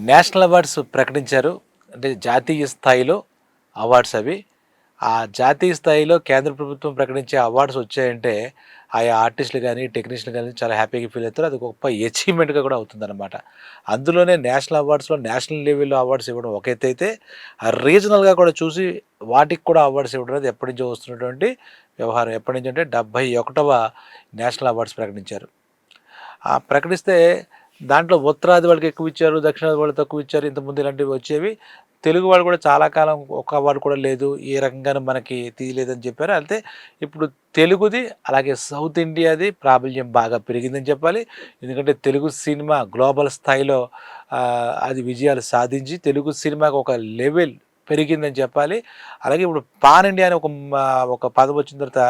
National awards ప్రకటించారు. అంటే జాతీయ స్థాయిలో అవార్డ్స్ అవి. ఆ జాతీయ స్థాయిలో కేంద్ర ప్రభుత్వం ప్రకటించే అవార్డ్స్ వచ్చాయంటే ఆయా ఆర్టిస్టులు గానీ, టెక్నీషియన్‌లు గానీ చాలా హ్యాపీగా ఫీల్ అవుతారు. అది గొప్ప అచీవ్‌మెంట్‌గా కూడా అవుతుందన్నమాట. అందులోనే నేషనల్ అవార్డ్స్‌లో నేషనల్ లెవెల్‌లో అవార్డ్స్ ఇవ్వడం ఒక ఎత్తైతే, రీజనల్‌గా కూడా చూసి వాటికి కూడా అవార్డ్స్ ఇవ్వడం అనేది ఎప్పటినుంచో వస్తున్నటువంటి వ్యవహారం. ఎప్పటినుంచో అంటే 71వ నేషనల్ అవార్డ్స్ ప్రకటించారు. ప్రకటిస్తే దాంట్లో ఉత్తరాది వాళ్ళకి ఎక్కువ ఇచ్చారు, దక్షిణాది వాళ్ళకి తక్కువ ఇచ్చారు. ఇంతకుముందు ఇలాంటివి వచ్చేవి. తెలుగు వాళ్ళు కూడా చాలా కాలం ఒక్క అవార్డు కూడా లేదు. ఏ రకంగాను మనకి తీయలేదని చెప్పారు. అయితే ఇప్పుడు తెలుగుది అలాగే సౌత్ ఇండియాది ప్రాబల్యం బాగా పెరిగిందని చెప్పాలి. ఎందుకంటే తెలుగు సినిమా గ్లోబల్ స్థాయిలో అది విజయాలు సాధించి తెలుగు సినిమాకి ఒక లెవెల్ పెరిగిందని చెప్పాలి. అలాగే ఇప్పుడు పాన్ ఇండియా అని ఒక పదం వచ్చిన తర్వాత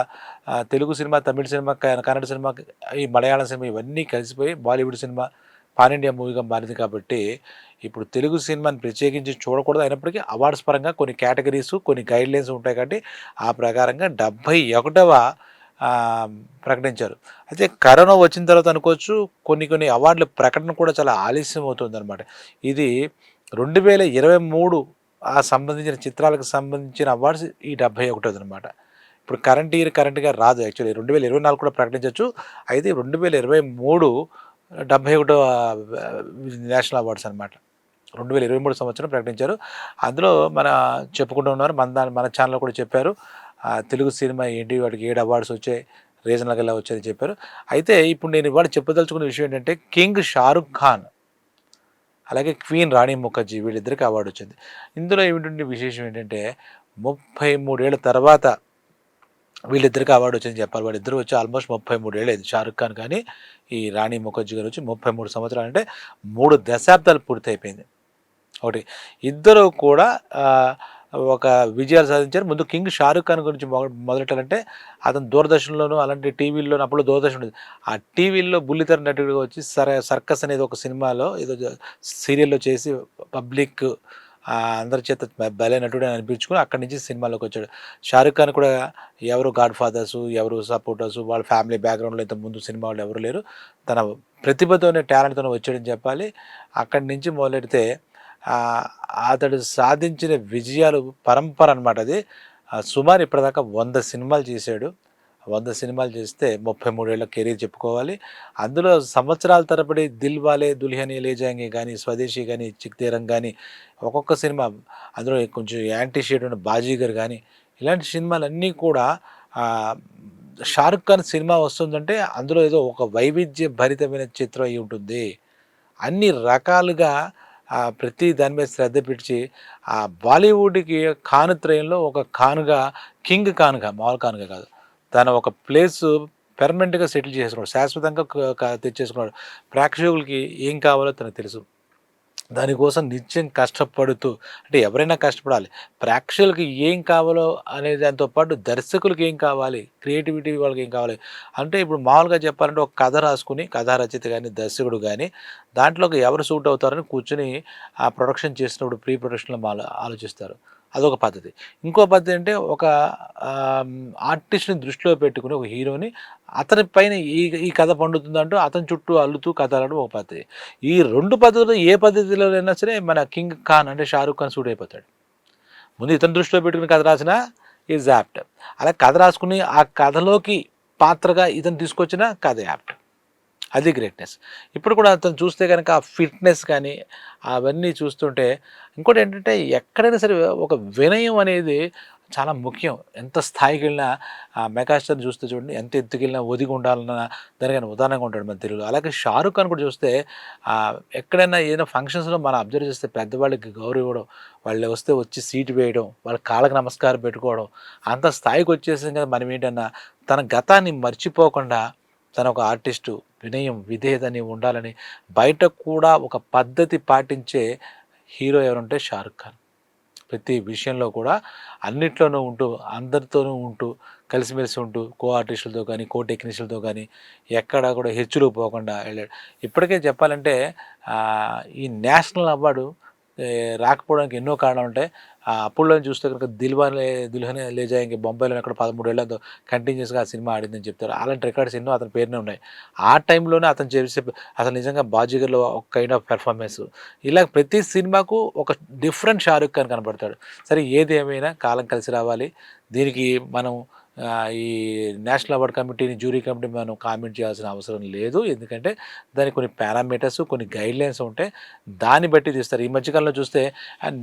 తెలుగు సినిమా, తమిళ సినిమా, కన్నడ సినిమా, ఈ మలయాళం సినిమా ఇవన్నీ కలిసిపోయి బాలీవుడ్ సినిమా పాన్ ఇండియా మూవీగా మారింది కాబట్టి ఇప్పుడు తెలుగు సినిమాని ప్రత్యేకించి చూడకూడదు. అయినప్పటికీ అవార్డ్స్ పరంగా కొన్ని కేటగిరీస్, కొన్ని గైడ్లైన్స్ ఉంటాయి కాబట్టి ఆ ప్రకారంగా 71వ ప్రకటించారు. అయితే కరోనా వచ్చిన తర్వాత అనుకోవచ్చు కొన్ని అవార్డుల ప్రకటన కూడా చాలా ఆలస్యం అవుతుందన్నమాట. ఇది 2023 సంబంధించిన చిత్రాలకు సంబంధించిన అవార్డ్స్ ఈ 71 అనమాట. ఇప్పుడు కరెంట్‌గా రాదు యాక్చువల్లీ 2024 కూడా ప్రకటించొచ్చు. అయితే 2023 71వ నేషనల్ అవార్డ్స్ అనమాట. 2023 సంవత్సరం ప్రకటించారు. అందులో చెప్పుకుంటూ ఉన్నారు. మన ఛానల్‌లో కూడా చెప్పారు. తెలుగు సినిమా ఏంటి, వాటికి 7 అవార్డ్స్ వచ్చాయి. రీజనల్‌గా ఇలా వచ్చాయని చెప్పారు. అయితే ఇప్పుడు నేను ఇవాళ చెప్పదలుచుకున్న విషయం ఏంటంటే కింగ్ షారుఖ్ ఖాన్ అలాగే క్వీన్ రాణి ముఖర్జీ వీళ్ళిద్దరికి అవార్డు వచ్చింది. ఇందులో ఏమిటంటే విశేషం ఏంటంటే 33 ఏళ్ల తర్వాత వీళ్ళిద్దరికి అవార్డు వచ్చిందని చెప్పాలి. వాళ్ళిద్దరూ వచ్చి ఆల్మోస్ట్ 33 ఏళ్ళయింది. షారుఖ్ ఖాన్ కానీ, ఈ రాణి ముఖర్జీ గారు వచ్చి 33 సంవత్సరాలు అంటే 3 దశాబ్దాలు పూర్తయిపోయింది. ఒకటి ఇద్దరు కూడా ఒక విజయాలు సాధించారు. ముందు కింగ్ షారుఖ్ ఖాన్ గురించి మొదలెట్టాలంటే అతను దూరదర్శన్‌లోను అలాంటి టీవీల్లోను అప్పుడు దూరదర్శన్ ఉండేది. ఆ టీవీల్లో బుల్లితెర నటుడిగా వచ్చి సర్కస్ అనేది ఒక సినిమాలో ఏదో సీరియల్‌లో చేసి పబ్లిక్ అందరి చేత భలే నటుడు అని అనిపించుకొని అక్కడి నుంచి సినిమాలోకి వచ్చాడు. షారుఖ్ ఖాన్ కూడా ఎవరు గాడ్ ఫాదర్సు, ఎవరు సపోర్టర్సు, వాళ్ళ ఫ్యామిలీ బ్యాక్‌గ్రౌండ్‌లో ఇంతకుముందు సినిమా వాళ్ళు ఎవరు లేరు. తన ప్రతిభతోనే టాలెంట్‌తోనే వచ్చాడని చెప్పాలి. అక్కడి నుంచి మొదలెడితే ఆహ్, అతడు సాధించిన విజయాలు పరంపర అనమాట అది. సుమారు ఇప్పటిదాకా 100 సినిమాలు చేశాడు. 100 సినిమాలు చేస్తే 33 ఏళ్ల కెరీర్ చెప్పుకోవాలి. అందులో సంవత్సరాల తరబడి 'దిల్‌వాలే దుల్హనియా లే జాయేంగే' గానీ, 'స్వదేశీ' గానీ, 'చిక్ దే రంగ్' గానీ ఒక్కొక్క సినిమా అందులో కొంచెం యాంటీ షేడ్ ఉన్న 'బాజీగర్' గానీ ఇలాంటి సినిమాలన్నీ కూడా ఆహ్, షారుఖ్ ఖాన్ సినిమా వస్తుందంటే అందులో ఏదో ఒక వైవిధ్య భరితమైన చిత్రం అయి ఉంటుంది. అన్ని రకాలుగా ప్రతి దాని మీద శ్రద్ధ పెట్టి బాలీవుడ్‌కి ఖాన్ త్రయంలో ఒక ఖాన్‌గా, కింగ్ ఖాన్‌గా మామూలు ఖాన్‌గా కాదు. తను ఒక ప్లేసు పెర్మనెంట్‌గా సెటిల్ చేసుకున్నాడు. శాశ్వతంగా తెచ్చేసుకున్నాడు. ప్రేక్షకులకి ఏం కావాలో తనకు తెలుసు. దానికోసం నిత్యం కష్టపడుతూ అంటే ఎవరైనా కష్టపడాలి. ప్రేక్షకులకి ఏం కావాలో అనే దాంతో పాటు దర్శకులకి ఏం కావాలి, క్రియేటివిటీ వాళ్ళకి ఏం కావాలి. అంటే ఇప్పుడు మామూలుగా చెప్పాలంటే ఒక కథ రాసుకొని కథా రచయిత గాని, దర్శకుడు గాని దాంట్లోకి ఎవరు సూట్ అవుతారని కూర్చొని ఆ ప్రొడక్షన్ చేసినప్పుడు ప్రీ ప్రొడక్షన్‌లో ఆలోచిస్తారు. అదొక పద్ధతి. ఇంకో పద్ధతి అంటే ఒక ఆర్టిస్ట్‌ని దృష్టిలో పెట్టుకొని ఒక హీరోని అతని పైన ఈ ఈ కథ పండుతుందంటూ అతని చుట్టూ అల్లుతూ కథ అల్లడం ఒక పద్ధతి. ఈ 2 పద్ధతులు ఏ పద్ధతిలోనైనా సరే మన కింగ్ ఖాన్ అంటే షారుఖ్ ఖాన్ సూట్ అయిపోతాడు. ముందు ఇతని దృష్టిలో పెట్టుకుని కథ రాసినా ఈజ్ యాప్ట్. అలా కథ రాసుకుని ఆ కథలోకి పాత్రగా ఇతను తీసుకొచ్చిన కథ యాప్ట్. అది గ్రేట్‌నెస్. ఇప్పుడు కూడా అతను చూస్తే గనక ఆ ఫిట్‌నెస్ కానీ, అవన్నీ చూస్తుంటే ఇంకోటేంటంటే ఎక్కడైనా సరే ఒక వినయం అనేది చాలా ముఖ్యం. ఎంత స్థాయికెళ్ళినా మెగాస్టార్‌ని చూస్తే చూడండి ఎంత ఎత్తుకెళ్ళినా ఒదిగి ఉండాలన్న దానికైనా ఉదాహరణగా ఉంటాడు మన తెలుగులో. అలాగే షారుఖ్ ఖాన్ కూడా చూస్తే ఎక్కడైనా ఏదైనా ఫంక్షన్స్‌లో మనం అబ్జర్వ్ చేస్తే పెద్దవాళ్ళకి గౌరవం ఇవ్వడం, వాళ్ళు వస్తే వచ్చి సీట్ వేయడం, వాళ్ళ కాళ్ళకి నమస్కారం పెట్టుకోవడం, అంత స్థాయికొచ్చేసాం కదా మనమేంటన్నా తన గతాన్ని మర్చిపోకుండా తను ఒక ఆర్టిస్టు వినయం, విధేయత అనేవి ఉండాలని బయట కూడా ఒక పద్ధతి పాటించే హీరో ఎవరంటే షారుఖ్ ఖాన్. ప్రతి విషయంలో కూడా అన్నిట్లోనూ ఉంటూ, అందరితోనూ ఉంటూ, కలిసిమెలిసి ఉంటూ, కో ఆర్టిస్టులతో కానీ, కో టెక్నీషియన్‌లతో కానీ ఎక్కడా కూడా హెచ్చులు పోకుండా వెళ్ళాడు. ఇప్పటికే చెప్పాలంటే ఈ నేషనల్ అవార్డు రాకపోవడానికి ఎన్నో కారణాలుంటాయి. అప్పుడులో చూస్తే కనుక దుల్హనే లే జాయేంగే బొంబాయిలో ఎక్కడ 13 ఏళ్ళతో కంటిన్యూస్గా ఆ సినిమా ఆడిందని చెప్తారు. అలాంటి రికార్డ్స్ ఎన్నో అతని పేరునే ఉన్నాయి. ఆ టైంలోనే అతను చేసే అసలు నిజంగా 'బాజీగర్'లో ఒక కైండ్ ఆఫ్ పెర్ఫార్మెన్స్ ఇలా ప్రతి సినిమాకు ఒక డిఫరెంట్ 'షారుఖ్ ఖాన్' కనపడతాడు. సరే ఏది ఏమైనా కాలం కలిసి రావాలి. దీనికి మనం ఈ నేషనల్ అవార్డ్ కమిటీని, జ్యూరీ కమిటీ మనం కామెంట్ చేయాల్సిన అవసరం లేదు. ఎందుకంటే దానికి కొన్ని పారామీటర్స్, కొన్ని గైడ్‌లైన్స్ ఉంటాయి. దాన్ని బట్టి తీస్తారు. ఈ మధ్య కాలంలో చూస్తే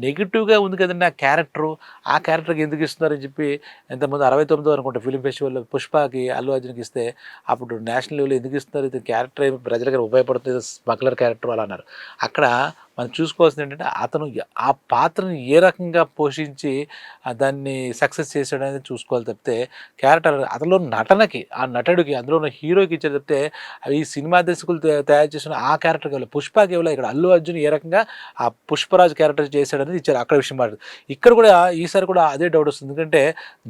నెగెటివ్‌గా ఉంది కదండీ ఆ క్యారెక్టరు. ఆ క్యారెక్టర్‌కి ఎందుకు ఇస్తున్నారని చెప్పి ఇంతకుముందు 69 అనుకుంటా ఫిల్మ్ ఫెస్టివల్‌లో 'పుష్పకి' అల్లు అర్జున్‌కి ఇస్తే అప్పుడు నేషనల్ లెవెల్‌లో ఎందుకు ఇస్తున్నారు? ఇది క్యారెక్టర్ ఏమి ప్రజలకి ఉపయోగపడుతుంది స్మగ్లర్ క్యారెక్టర్ అలా అన్నారు. అక్కడ మనం చూసుకోవాల్సింది ఏంటంటే అతను ఆ పాత్రను ఏ రకంగా పోషించి దాన్ని సక్సెస్ చేసాడనేది చూసుకోవాలి తప్పితే క్యారెక్టర్ అతనిలో నటనకి, ఆ నటుడికి, అందులో ఉన్న హీరోకి ఇచ్చేది తప్పితే ఈ సినిమా దర్శకులు తయారు చేసిన ఆ క్యారెక్టర్ కేవలం 'పుష్పకి' ఇవ్వలే. ఇక్కడ అల్లు అర్జున్ ఏ రకంగా ఆ పుష్పరాజ్ క్యారెక్టర్ చేశాడనేది ఇచ్చారు. అక్కడ విషయం మాట. ఇక్కడ కూడా ఈసారి కూడా అదే డౌట్ వస్తుంది. ఎందుకంటే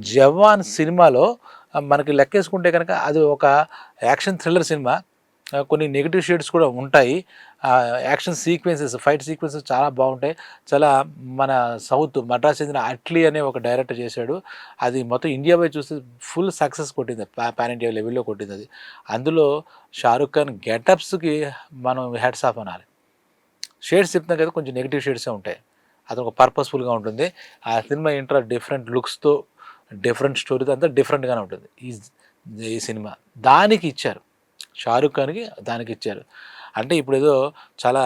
'జవాన్' సినిమాలో మనకి లెక్కేసుకుంటే కనుక అది ఒక యాక్షన్ థ్రిల్లర్ సినిమా. కొన్ని నెగెటివ్ షేడ్స్ కూడా ఉంటాయి. యాక్షన్ సీక్వెన్సెస్, ఫైట్ సీక్వెన్సెస్ చాలా బాగుంటాయి. చాలా మన సౌత్ మద్రాస్ చెందిన అట్లీ అనే ఒక డైరెక్టర్ చేశాడు. అది మొత్తం ఇండియా వైపు చూస్తే ఫుల్ సక్సెస్ కొట్టింది. పాన్ ఇండియా లెవెల్‌లో కొట్టింది అది. అందులో 'షారుఖ్ ఖాన్' గెటప్స్‌కి మనం హ్యాట్స్ ఆఫ్ అనాలి. షేడ్స్ చెప్తున్నాం కదా, కొంచెం నెగెటివ్ షేడ్సే ఉంటాయి. అదొక పర్పస్‌ఫుల్‌గా ఉంటుంది. ఆ సినిమా ఏంట్రా డిఫరెంట్ లుక్స్‌తో, డిఫరెంట్ స్టోరీతో అంతా డిఫరెంట్‌గానే ఉంటుంది. ఈ సినిమా దానికి ఇచ్చారు. 'షారుఖ్ ఖాన్‌కి' దానికిచ్చారు. అంటే ఇప్పుడేదో చాలా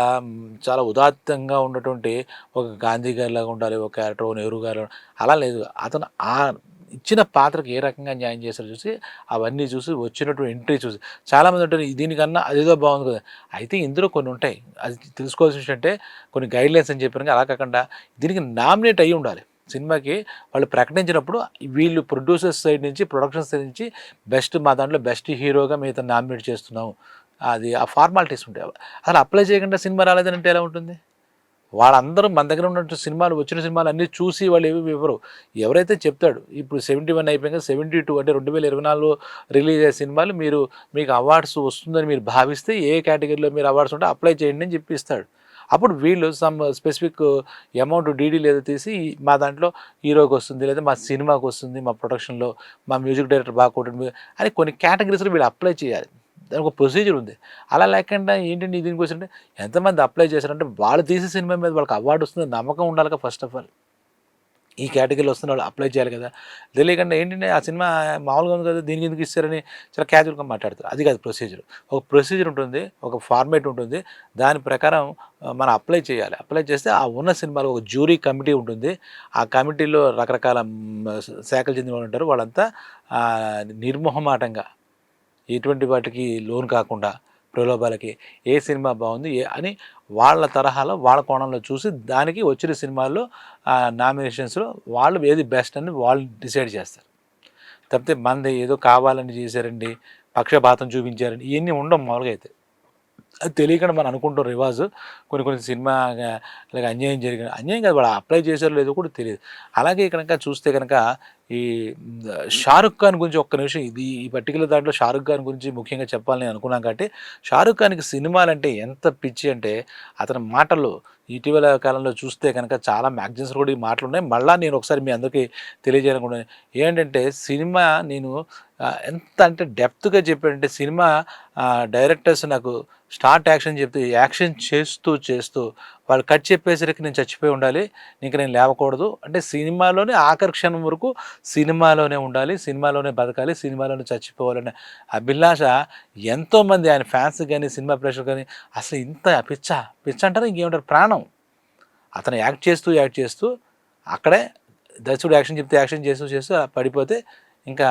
చాలా ఉదాత్తంగా ఉన్నటువంటి ఒక గాంధీ గారిలాగా ఉండాలి ఒక క్యారెక్టర్, ఓ నెహ్రూ గారు అలా లేదు. అతను ఆ ఇచ్చిన పాత్రకి ఏ రకంగా న్యాయం చేశారో చూసి, అవన్నీ చూసి వచ్చినటువంటి ఎంట్రీ చూసి చాలామంది అంటారు దీనికన్నా అదేదో బాగుంది కదా! అయితే ఇందులో కొన్ని ఉంటాయి. అది తెలుసుకోవాల్సిన విషయం అంటే కొన్ని గైడ్‌లైన్స్ అని చెప్పాను. అలా కాకుండా దీనికి నామినేట్ అయ్యి ఉండాలి. సినిమాకి వాళ్ళు ప్రకటించినప్పుడు వీళ్ళు ప్రొడ్యూసర్స్ సైడ్ నుంచి, ప్రొడక్షన్ సైడ్ నుంచి మా దాంట్లో బెస్ట్ హీరోగా మేము ఇతన్ని నామినేట్ చేస్తున్నాం. అది ఆ ఫార్మాలిటీస్ ఉంటాయి. అసలు అప్లై చేయకుండా సినిమా రాలేదనంటే ఎలా ఉంటుంది? వాళ్ళందరూ మన దగ్గర ఉన్నటువంటి సినిమాలు, వచ్చిన సినిమాలు అన్నీ చూసి వాళ్ళు ఏవి ఇవ్వరు. ఎవరైతే చెప్తాడు ఇప్పుడు 71 అయిపోయాక 72 అంటే 2024లో రిలీజ్ అయ్యే సినిమాలు మీకు అవార్డ్స్ వస్తుందని మీరు భావిస్తే ఏ కేటగిరీలో మీరు అవార్డ్స్ ఉంటే అప్లై చేయండి అని చెప్పి ఇస్తాడు. అప్పుడు వీళ్ళు సమ్ స్పెసిఫిక్ అమౌంట్ డీడీలు ఏదో తీసి మా దాంట్లో హీరోకి వస్తుంది, లేదా మా సినిమాకి వస్తుంది, మా ప్రొడక్షన్‌లో మా మ్యూజిక్ డైరెక్టర్ బాగా కొట్టిండు అని కొన్ని కేటగిరీస్‌లో వీళ్ళు అప్లై చేయాలి. దానికి ఒక ప్రొసీజర్ ఉంది. అలా లేకుండా ఏంటంటే దీనికోసం అంటే ఎంతమంది అప్లై చేశారంటే వాళ్ళు తీసే సినిమా మీద వాళ్ళకి అవార్డు వస్తుందని నమ్మకం ఉండాలిగా ఫస్ట్ ఆఫ్ ఆల్. ఈ కేటగిరీలో వస్తున్న వాళ్ళు అప్లై చేయాలి కదా! తెలియకుండా ఏంటంటే ఆ సినిమా మామూలుగా ఉంది కదా, దీనికి ఎందుకు ఇస్తారని చాలా క్యాజువల్‌గా మాట్లాడతారు. అది కాదు ప్రొసీజర్. ఒక ప్రొసీజర్ ఉంటుంది. ఒక ఫార్మాట్ ఉంటుంది. దాని ప్రకారం మనం అప్లై చేయాలి. అప్లై చేస్తే ఆ ఉన్న సినిమాలో ఒక జ్యూరీ కమిటీ ఉంటుంది. ఆ కమిటీలో రకరకాల శాఖలు చెందిన వాళ్ళు ఉంటారు. వాళ్ళంతా నిర్మొహమాటంగా ఎటువంటి వాటికి లోన్ కాకుండా ప్రలోభాలకి ఏ సినిమా బాగుంది అని వాళ్ళ తరహాలో వాళ్ళ కోణంలో చూసి దానికి వచ్చిన సినిమాల్లో నామినేషన్స్లో వాళ్ళు ఏది బెస్ట్ అని వాళ్ళు డిసైడ్ చేస్తారు. తప్పితే మనది ఏదో కావాలని చేశారండి, పక్షపాతం చూపించారండి, ఇవన్నీ ఉండవు మామూలుగా అయితే. అది తెలియకుండా మనం అనుకుంటాం రివాజు. కొన్ని సినిమా అలాగ అన్యాయం జరిగిన అన్యాయం కాదు, వాళ్ళు అప్లై చేశారో లేదో కూడా తెలియదు. అలాగే కనుక చూస్తే కనుక ఈ 'షారుఖ్ ఖాన్' గురించి ఒక్క నిమిషం ఈ పర్టిక్యులర్ దాంట్లో 'షారుఖ్ ఖాన్' గురించి ముఖ్యంగా చెప్పాలని అనుకున్నాం కాబట్టి 'షారుఖ్ ఖాన్‌కి' సినిమాలంటే ఎంత పిచ్చి అంటే అతని మాటలు ఇటీవల కాలంలో చూస్తే కనుక చాలా మ్యాగజైన్స్‌లో కూడా ఈ మాటలున్నాయి. మళ్ళా నేను ఒకసారి మీ అందరికీ తెలియజేయాలనుకుంటున్నాను. ఏంటంటే సినిమా నేను ఎంత అంటే డెప్త్‌గా చెప్పాడంటే సినిమా డైరెక్టర్స్ నాకు స్టార్ట్ యాక్షన్ చెప్తే యాక్షన్ చేస్తూ వాళ్ళు కట్ చెప్పేసరికి నేను చచ్చిపోయి ఉండాలి, ఇంక నేను లేవకూడదు అంటే సినిమాలోనే ఆఖరి క్షణం వరకు సినిమాలోనే ఉండాలి, సినిమాలోనే బతకాలి, సినిమాలోనే చచ్చిపోవాలనే అభిలాష ఎంతోమంది ఆయన ఫ్యాన్స్ కానీ సినిమా ప్రేక్షకులు కానీ అసలు ఇంత పిచ్చ అంటారు ఇంకేమంటారు ప్రాణం. అతను యాక్ట్ చేస్తూ అక్కడే దర్శకుడు యాక్షన్ చెప్తే యాక్షన్ చేస్తూ పడిపోతే ఇంకా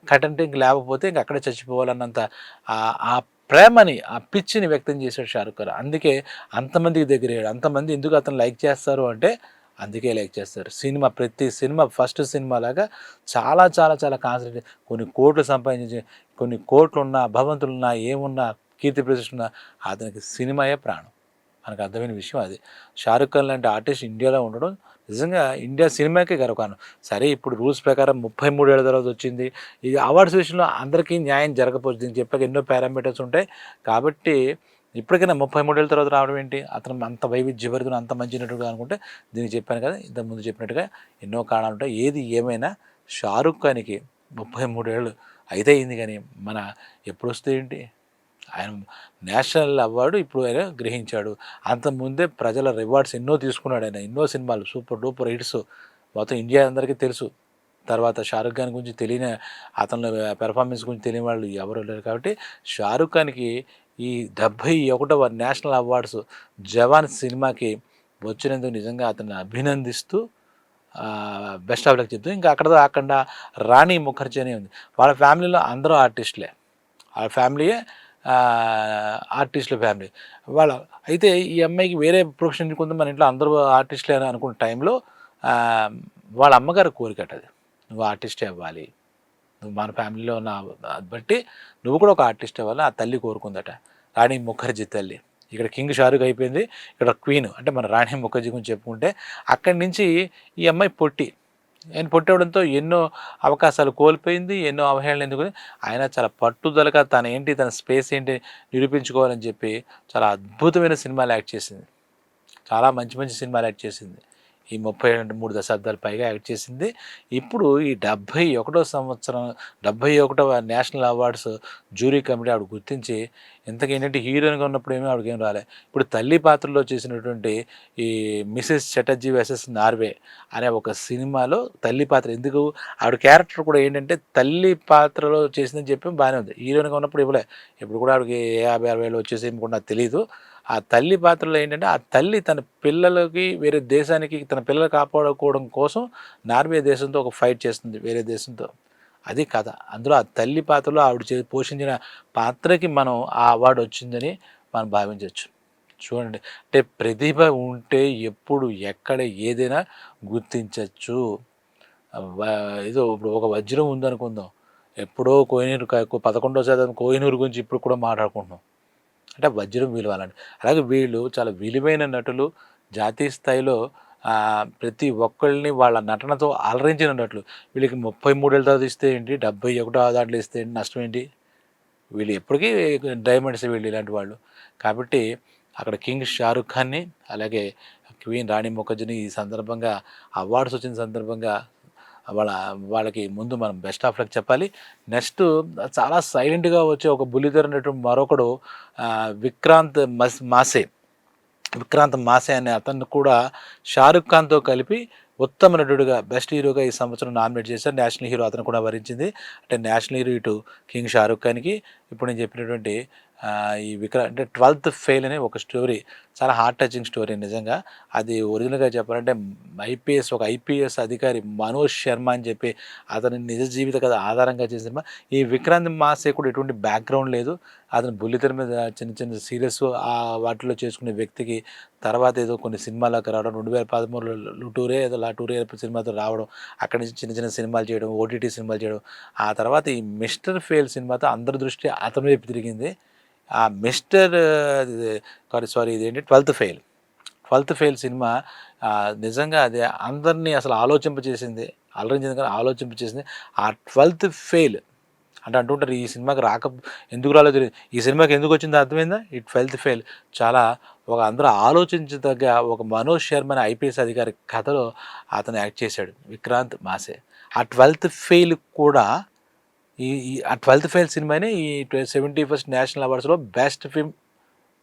కట్ అంటే ఇంక లేకపోతే ఇంక అక్కడే చచ్చిపోవాలన్నంత ఆ ప్రేమని, ఆ పిచ్చిని వ్యక్తం చేశాడు 'షారుఖ్ ఖాన్'. అందుకే అంతమందికి దగ్గరయ్యాడు. అంతమంది ఎందుకు అతను లైక్ చేస్తారు అంటే అందుకే లైక్ చేస్తారు. ప్రతి సినిమా ఫస్ట్ సినిమా లాగా చాలా కాన్సంట్రేట్ కొన్ని కోట్లు సంపాదించి, కొన్ని కోట్లున్నా, భవంతులున్నా, ఏమున్నా, కీర్తి ప్రతిష్టలున్నా అతనికి సినిమాయే ప్రాణం. మనకు అర్థమైన విషయం అది. 'షారుఖ్ ఖాన్' లాంటి ఆర్టిస్ట్ ఇండియాలో ఉండడం నిజంగా ఇండియా సినిమాకే గర్వకారణం. సరే ఇప్పుడు రూల్స్ ప్రకారం 33 ఏళ్ల తర్వాత వచ్చింది. ఈ అవార్డ్స్ విషయంలో అందరికీ న్యాయం జరగకపోవచ్చు. దీనికి చెప్పాక ఎన్నో పారామీటర్స్ ఉంటాయి. కాబట్టి ఇప్పటికైనా 33 ఏళ్ళ తర్వాత రావడం ఏంటి? అతను అంత వైవిధ్యభరితుడు, అంత మంచి నటుడు అనుకుంటే దీనికి చెప్పాను కదా! ఇంతకుముందు చెప్పినట్టుగా ఎన్నో కారణాలుంటాయి. ఏది ఏమైనా షారుఖ్ ఖాన్‌కి 33 ఏళ్ళు అయితే అయింది గానీ, మన ఎప్పుడొస్తాయేంటి? ఆయన నేషనల్ అవార్డు ఇప్పుడు ఆయన గ్రహించాడు. అంతకుముందే ప్రజల రివార్డ్స్ ఎన్నో తీసుకున్నాడు ఆయన. ఎన్నో సినిమాలు సూపర్ డూపర్ హిట్స్ మొత్తం ఇండియా అందరికీ తెలుసు. తర్వాత షారుఖ్ ఖాన్ గురించి తెలియని, అతని పెర్ఫార్మెన్స్ గురించి తెలియని వాళ్ళు ఎవరు లేరు. కాబట్టి షారుఖ్ ఖాన్‌కి ఈ 71వ నేషనల్ అవార్డ్స్ 'జవాన్' సినిమాకి వచ్చినందుకు నిజంగా అతన్ని అభినందిస్తూ బెస్ట్ ఆఫ్ లక్ చెప్తూ, ఇంకా అక్కడ కాకుండా రాణి ముఖర్జీ అని ఉంది. వాళ్ళ ఫ్యామిలీలో అందరూ ఆర్టిస్టులే. వాళ్ళ ఫ్యామిలీయే ఆర్టిస్టుల ఫ్యామిలీ. వాళ్ళ అయితే ఈ అమ్మాయికి వేరే ప్రొఫెషన్ కొంత మన ఇంట్లో అందరూ ఆర్టిస్టులే అని అనుకున్న టైంలో వాళ్ళ అమ్మగారి కోరికట అది. నువ్వు ఆర్టిస్టే అవ్వాలి. నువ్వు మన ఫ్యామిలీలో ఉన్న బట్టి నువ్వు కూడా ఒక ఆర్టిస్ట్ అవ్వాలి. ఆ తల్లి కోరుకుందట. రాణి ముఖర్జీ తల్లి. ఇక్కడ కింగ్ షారుఖ్ అయిపోయింది. ఇక్కడ క్వీన్ అంటే మన రాణి ముఖర్జీ గురించి చెప్పుకుంటే అక్కడి నుంచి ఈ అమ్మాయి పొట్టి. ఆయన పొట్టవడంతో ఎన్నో అవకాశాలు కోల్పోయింది. ఎన్నో అవహేళనలు ఎందుకు ఆయన చాలా పట్టుదలగా తన స్పేస్ ఏంటి నిరూపించుకోవాలని చెప్పి చాలా అద్భుతమైన సినిమాలు యాక్ట్ చేసింది. చాలా మంచి మంచి సినిమాలు యాక్ట్ చేసింది. ఈ 33 దశాబ్దాలు పైగా యాక్ట్ చేసింది. ఇప్పుడు ఈ 71వ సంవత్సరం 71వ నేషనల్ అవార్డ్స్ జ్యూరీ కమిటీ ఆవిడ గుర్తించి, ఇంతకేంటంటే హీరోయిన్గా ఉన్నప్పుడు ఏమీ ఆవిడకేం రాలే. ఇప్పుడు తల్లి పాత్రలో చేసినటువంటి ఈ మిసెస్ చటర్జీ వర్సెస్ నార్వే అనే ఒక సినిమాలో తల్లి పాత్ర ఎందుకు ఆవిడ క్యారెక్టర్ కూడా ఏంటంటే తల్లి పాత్రలో చేసిందని చెప్పి బాగానే ఉంది. హీరోయిన్గా ఉన్నప్పుడు ఇవ్వలే. ఇప్పుడు కూడా ఆవిడకి 50-60 ఏళ్ళు వచ్చేసి ఏమి కూడా నాకు తెలియదు. ఆ తల్లి పాత్రలో ఏంటంటే ఆ తల్లి తన పిల్లలకి వేరే దేశానికి తన పిల్లలు కాపాడుకోవడం కోసం నార్వే దేశంతో ఒక ఫైట్ చేస్తుంది వేరే దేశంతో. అది కథ. అందులో ఆ తల్లి పాత్రలో ఆవిడ పోషించిన పాత్రకి మనం ఆ అవార్డు వచ్చిందని మనం భావించవచ్చు. చూడండి, అంటే ప్రతిభ ఉంటే ఎప్పుడు ఎక్కడ ఏదైనా గుర్తించవచ్చు. ఏదో ఇప్పుడు ఒక వజ్రం ఉందనుకుందాం, ఎప్పుడో కోహినూరు 11వ శతాబ్దం కోహినూరు గురించి ఇప్పుడు కూడా మాట్లాడుకుంటున్నాం. అంటే వజ్రం విలువ అలాంటి. అలాగే వీళ్ళు చాలా విలువైన నటులు. జాతీయ స్థాయిలో ప్రతి ఒక్కళ్ళని వాళ్ళ నటనతో అలరించిన నటులు. వీళ్ళకి 33 ఏళ్ళ తర్వాత ఇస్తే ఏంటి, 71వ దాంట్లో ఇస్తే ఏంటి, నష్టం ఏంటి? వీళ్ళు ఎప్పటికీ డైమండ్స్ వీళ్ళు ఇలాంటి వాళ్ళు. కాబట్టి అక్కడ కింగ్ షారుఖ్ ఖాన్ని, అలాగే క్వీన్ రాణి ముఖర్జీని ఈ సందర్భంగా అవార్డ్స్ వచ్చిన సందర్భంగా వాళ్ళకి ముందు మనం బెస్ట్ ఆఫ్ లక్ చెప్పాలి. నెక్స్ట్ చాలా సైలెంట్గా వచ్చే ఒక బుల్లితెర నటుడు మరొకడు విక్రాంత్ మాసే. విక్రాంత్ మాసే అనే అతన్ని కూడా షారుఖ్ ఖాన్తో కలిపి ఉత్తమ నటుడిగా బెస్ట్ హీరోగా ఈ సంవత్సరం నామినేట్ చేశారు. నేషనల్ హీరో అతను కూడా వరించింది. అంటే నేషనల్ హీరో ఇటు కింగ్ షారుఖ్ ఖాన్కి, ఇప్పుడు నేను చెప్పినటువంటి ఈ అంటే 12th ఫెయిల్ అనే ఒక స్టోరీ, చాలా హార్ట్ టచింగ్ స్టోరీ నిజంగా. అది ఒరిజినల్గా చెప్పాలంటే ఒక ఐపీఎస్ అధికారి మనోజ్ శర్మ అని చెప్పి అతని నిజ జీవిత కథ ఆధారంగా చేసిన సినిమా. ఈ విక్రాంత్ మాసే కూడా ఎటువంటి బ్యాక్గ్రౌండ్ లేదు. అతను బుల్లితెర మీద చిన్న చిన్న సీరియస్ వాటిలో చేసుకునే వ్యక్తికి తర్వాత ఏదో కొన్ని సినిమాలకు రావడం, 2013లో లటూరే సినిమాతో రావడం, అక్కడి నుంచి చిన్న చిన్న సినిమాలు చేయడం, ఓటీటీ సినిమాలు చేయడం. ఆ తర్వాత ఈ మిస్టర్ ఫెయిల్ సినిమాతో అందరి దృష్టి అతని వైపు తిరిగింది. ఆ ఇదేంటి 12th ఫెయిల్ సినిమా నిజంగా అది అందరినీ అసలు ఆలోచింపచేసింది. అలరించింది కానీ ఆలోచింపచేసింది. ఆ 12th ఫెయిల్ అంటే అంటుంటారు ఈ సినిమాకి ఎందుకు రాలేదు తెలియదు, ఈ సినిమాకి ఎందుకు వచ్చిందో అర్థమైందా? ఈ 12th ఫెయిల్ చాలా అందరూ ఆలోచించదగ్గ ఒక మనోజ్ శర్మ అనే ఐపీఎస్ అధికారి కథలో అతను యాక్ట్ చేశాడు విక్రాంత్ మాసే. ఆ 12th ఫెయిల్ కూడా ఆ 12th ఫెయిల్ సినిమానే ఈ 71st నేషనల్ అవార్డ్స్లో బెస్ట్ ఫిల్మ్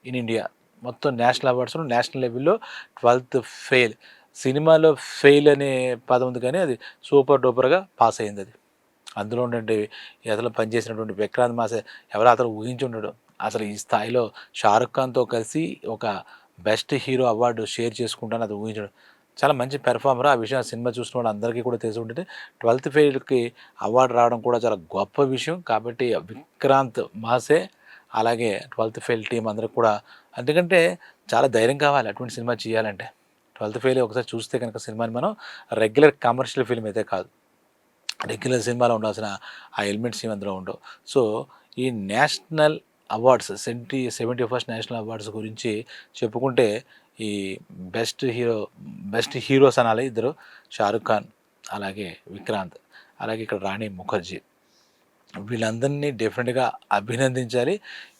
ఇన్ ఇండియా. మొత్తం నేషనల్ అవార్డ్స్లో నేషనల్ లెవెల్లో 12th ఫెయిల్ సినిమాలో ఫెయిల్ అనే పదం ఉంది కానీ అది సూపర్ డూపర్గా పాస్ అయింది. అది అందులో ఉండే అతను పనిచేసినటువంటి విక్రాంత్ మాసే ఎవరో అతను ఊహించి ఉండడు. అసలు ఈ స్థాయిలో షారుఖ్ ఖాన్తో కలిసి ఒక బెస్ట్ హీరో అవార్డు షేర్ చేసుకుంటాను అది ఊహించడం. చాలా మంచి పెర్ఫార్మర్. ఆ విషయం సినిమా చూసిన వాళ్ళు అందరికీ కూడా తెలిసి ఉంటుంది. 12th ఫెయిల్కి అవార్డు రావడం కూడా చాలా గొప్ప విషయం. కాబట్టి విక్రాంత్ మాసే అలాగే 12th ఫెయిల్ టీం అందరికి కూడా, ఎందుకంటే చాలా ధైర్యం కావాలి అటువంటి సినిమా చేయాలంటే. 12th ఫెయిల్ ఒకసారి చూస్తే కనుక సినిమాని మనం రెగ్యులర్ కమర్షియల్ ఫిల్మ్ అయితే కాదు, రెగ్యులర్ సినిమాలో ఉండాల్సిన ఆ ఎలిమెంట్స్ అందులో ఉండవు. సో ఈ national awards 71st national awards గురించి చెప్పుకుంటే ఈ బెస్ట్ హీరోస్ అనాలి ఇద్దరు, షారుఖ్ ఖాన్ అలాగే విక్రాంత్, అలాగే ఇక్కడ రాణి ముఖర్జీ. వీళ్ళందరినీ డెఫినెట్గా అభినందించాలి.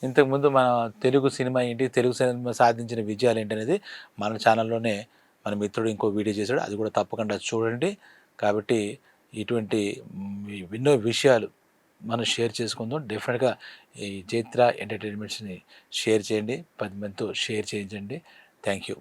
ఇంతకుముందు మన తెలుగు సినిమా ఏంటి, తెలుగు సినిమా సాధించిన విజయాలు ఏంటనేది మన ఛానల్లోనే మన మిత్రుడు ఇంకో వీడియో చేశాడు, అది కూడా తప్పకుండా చూడండి. కాబట్టి ఇటువంటి ఎన్నో విషయాలు మనం షేర్ చేసుకుందాం. డెఫినెట్గా ఈ చైత్ర ఎంటర్టైన్మెంట్స్ని షేర్ చేయండి, 10 మందితో షేర్ చేయించండి. Thank you.